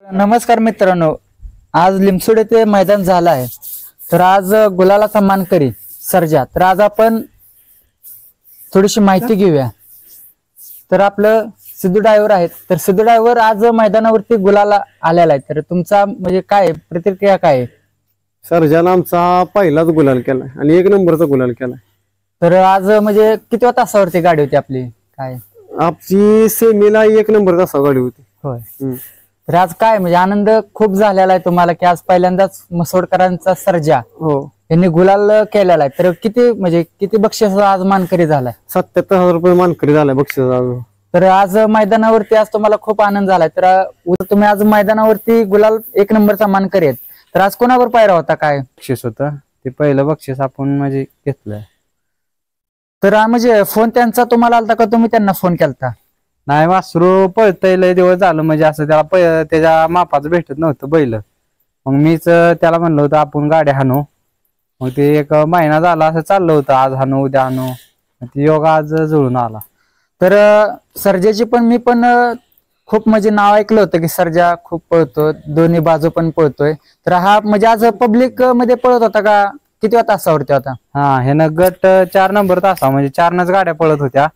नमस्कार मित्रांनो, आज लिमसोड येथे मैदान झालं आहे. तर आज गुलालाचा मानकरी सर्जा. तर आज आपण थोडीशी माहिती घेऊया. तर आपलं सिद्धू ड्रायव्हर आहेत. तर सिद्धू ड्रायव्हर आज मैदानावरती गुलाला आलेला आहे. तर तुमचा म्हणजे काय प्रतिक्रिया काय आहे? सर्जानं आमचा पहिलाच गुलाल केला आणि एक नंबरचा गुलाल केला. तर आज म्हणजे किती तासावरती गाडी होती आपली? काय आपली सेमीला एक नंबर तासा गाडी होती. होय. तर आज काय म्हणजे आनंद खूप झालेला आहे तुम्हाला की आज पहिल्यांदाच मसोडकरांचा सर्जा हो यांनी गुलाल केलेला आहे. तर किती बक्षीस आज मानकरी झालाय? 77,000 रुपये मानकरी झालाय बक्षीस. तर आज मैदानावरती आज तुम्हाला खूप आनंद झालाय. तर तुम्ही आज मैदानावरती गुलाल एक नंबरचा मानकरी आहेत. तर आज कोणावर पायरा होता? काय बक्षीस होतं ते पहिलं बक्षीस आपण म्हणजे घेतलंय. तर म्हणजे फोन त्यांचा तुम्हाला आलता का तुम्ही त्यांना फोन केलता? नाही, वासरू पळतय लय दिवस झालं, म्हणजे असं त्याला त्याच्या मापाचं भेटत नव्हतं बैल. मग मीच त्याला म्हणलं होतं आपण गाड्या हाणू. मग ते एक महिना झाला असं चाललं होतं, आज हाणू उद्या हाणू. ती योग आज जुळून आला. तर सर्जाची पण मी पण खूप म्हणजे नाव ऐकलं होतं की सर्जा खूप पळतो, दोन्ही बाजू पण पळतोय. तर हा म्हणजे आज पब्लिक मध्ये पळत होता का? किती तासावरती होता? हा, ह्यानं गट 4 नंबर तासा म्हणजे 4नच गाड्या पळत होत्या.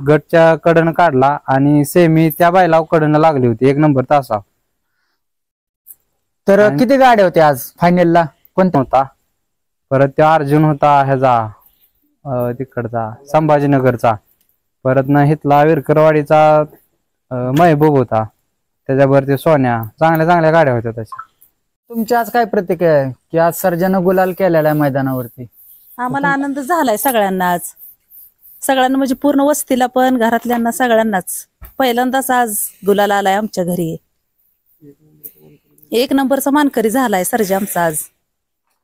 गटच्या कडनं काढला आणि सेमी त्या बैला कडनं लागली होती 1 नंबर तासा. तर किती गाड्या होत्या आज फायनलला? कोणता होता? परत त्या अर्जुन होता ह्याचा तिकडचा संभाजीनगरचा. परत ना हितला विरकरवाडीचा महबूब होता. त्याच्यावर ते सोन्या. चांगल्या चांगल्या गाड्या होत्या त्याच्या. तुमची आज काय प्रतिक्रिया आहे की आज सर्जानं गुलाल केलेला आहे मैदानावरती? आम्हाला आनंद झालाय सगळ्यांना आज. सगळ्यांना म्हणजे पूर्ण वस्तीला पण घरातल्यांना सगळ्यांनाच पहिल्यांदाच आज गुलाल आलाय आमच्या घरी. 1 नंबरचा मानकरी झालाय सर्जा आमचा आज.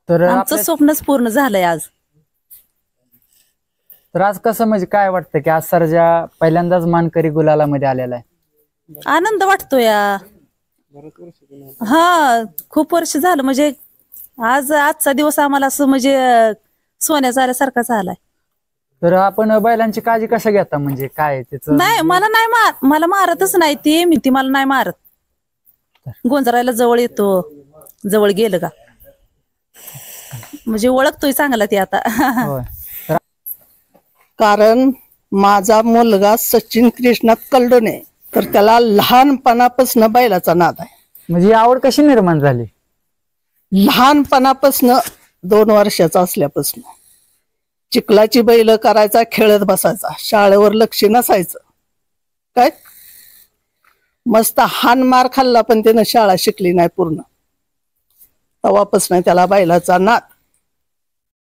तर आमचं स्वप्नच पूर्ण झालंय आज. तर आज कसं म्हणजे काय वाटतं की आज सर्जा पहिल्यांदाच मानकरी गुलालामध्ये आलेला आहे? आनंद वाटतो या. हा, खूप वर्ष झालं म्हणजे आजचा दिवस आम्हाला असं म्हणजे सोन्याचा आल्यासारखा झालाय. तर आपण बैलांची काळजी कशा घेता? म्हणजे काय त्याचं? नाही, मला मारतच नाही ती मला नाही मारत. गोंजरायला जवळ येतो, जवळ गेलं का म्हणजे ओळखतोय चांगला ती आता. होय. कारण माझा मुलगा सचिन कृष्णात कलडोने, तर त्याला लहानपणापासून बैलाचा नाद आहे. म्हणजे आवड कशी निर्माण झाली? लहानपणापासून 2 वर्षाचा असल्यापासून चिखलाची बैल करायचा, खेळत बसायचा, शाळेवर लक्ष नसायचं. काय मस्त हान मार खाल्ला पण त्यानं शाळा शिकली नाही पूर्ण. तेव्हापासून त्याला बैलाचा नाद.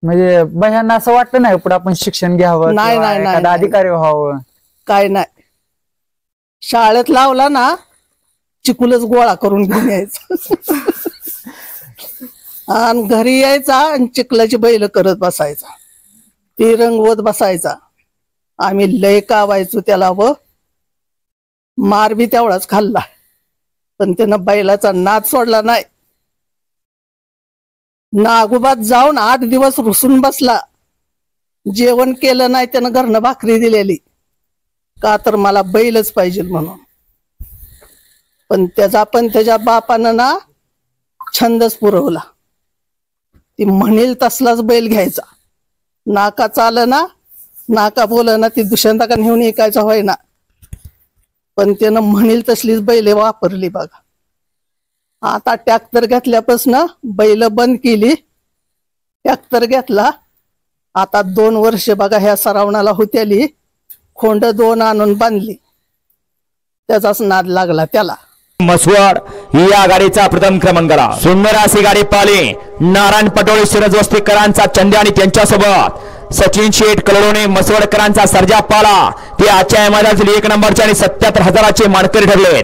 म्हणजे बह्यांना असं वाटतं नाही पुढे आपण शिक्षण घ्यावं, नाही, किंवा नाही, नाही, एखादं नाही. अधिकारी व्हावं? काय नाही, शाळेत लावला ना चिकुलच गोळा करून घेऊन यायचा आणि घरी यायचा आणि चिखलाची बैल करत बसायचा, ती रंगवत बसायचा. आम्ही लय कावायचो त्याला व मार बी तेवढाच खाल्ला, पण त्यानं बैलाचा नाद सोडला नाही. नागोबात जाऊन 8 दिवस रुसून बसला. जेवण केलं नाही त्यानं, घरनं भाकरी दिलेली का तर मला बैलच पाहिजे म्हणून. पण त्याच्या बापानं ना छंदच पुरवला. ती म्हणेल तसलाच बैल घ्यायचा. नाका चाल ना, नाका बोल ना, ती दुष्यंता का नेऊन ऐकायचा होय ना, पण त्यानं म्हणेल तसलीच बैल वापरली बघा. आता ट्रॅक्टर घेतल्यापासून बैल बंद केली, ट्रॅक्टर घेतला. आता 2 वर्ष बघा ह्या सरावणाला होत्याली, खोंड 2 आणून बांधली. त्याचाच नाद लागला त्याला. मसवड ही या गाडीचा प्रथम क्रमांकाला सुंदर अशी गाडी पाली. नारायण पटोळे शिरजवस्तीकरांचा चंद्या आणि त्यांच्यासोबत सचिन शेठ कलडोणे मसवडकरांचा सर्जा पाला. ते आजच्या मैदानातील 1 नंबरचे आणि 77,000चे मानकरी ठरले.